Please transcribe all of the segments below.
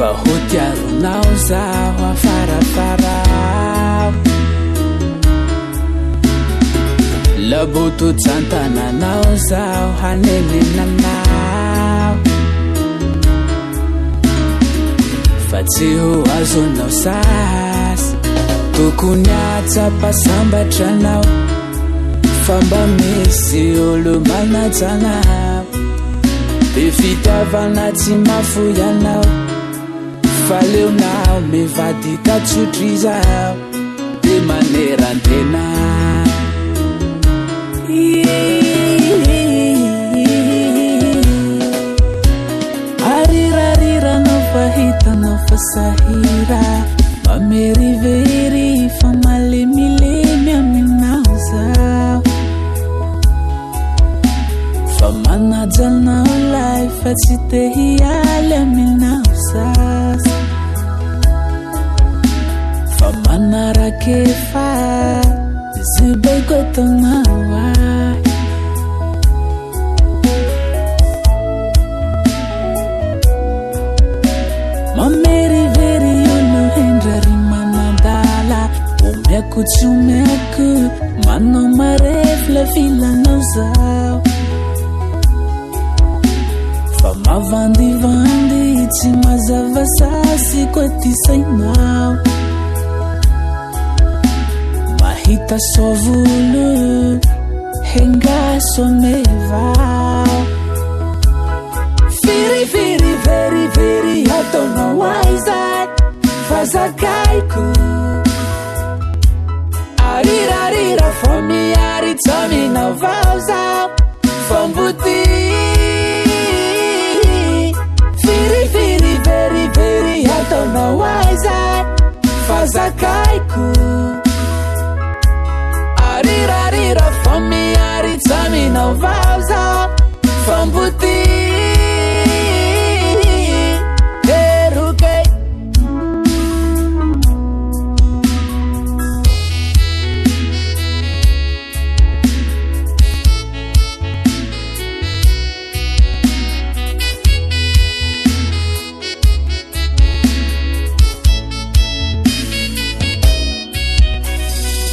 fa hotiaronao zaho afarafarao labotojantananao zaho hanenenanao fa tsy ho azonao sasy tokony atsapasambatranao fa mba misy olo manajanao be fitiavana tsy mafoianao fa leonao mivady tatsotry zao de manerantena arirariranao fa hitanao fa sahira mamerivery fa malemilemy aminao zao fa manajanao lay fa tsy te hialy aminao sasy fa manarakefa zibeko atonao ay mamerivery olo hendrary manadala omeko tsy omeko manao marefla filanao zao fa mavandivandy tsy mazava sasy koa ty sainao mahita sovolo hengaso mevao firifiri veriveri ataonao aizay fa zakaiko arirarira fa miary tsaminao vao zao fa mbuti firifiri veriveri ataonao aizay fa zakaiko arirarira fa miary tsaminao vao zao fa mbuti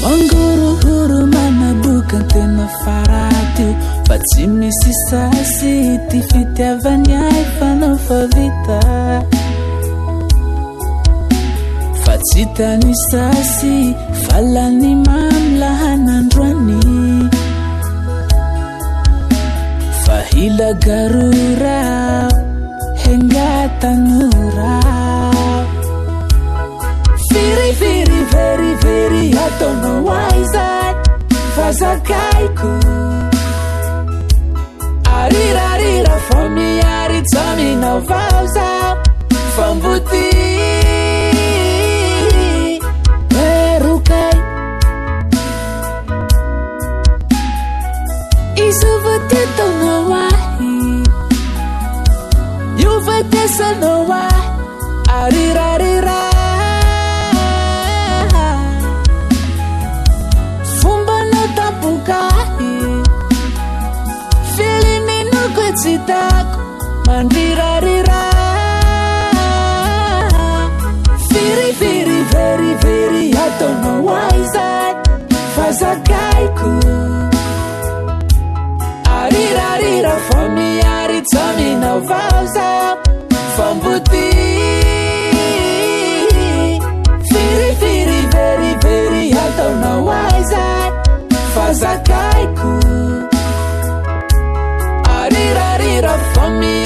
manguruhuru manabukan tena farati fa tsy misy sasy ty fitiavany ay fanao fa vita fa tsy tany sasy falany mamlahanandroany fa hilagarurao hengatanurao firifiri veriveri ataonao aizay fa zakaiko arirarira fa miary tsaminao vao zao fa mbuti erokay izy vatetaonao ahy io vatesanao ahy arirarira Zitako mandirarira firifiri veriveri ataonao aizay fa zakaiko arirarira fa miary tsaminao vao zao fa mbuti firifiri veriveri ataonao aizay fa zakaiko arirarira fa miary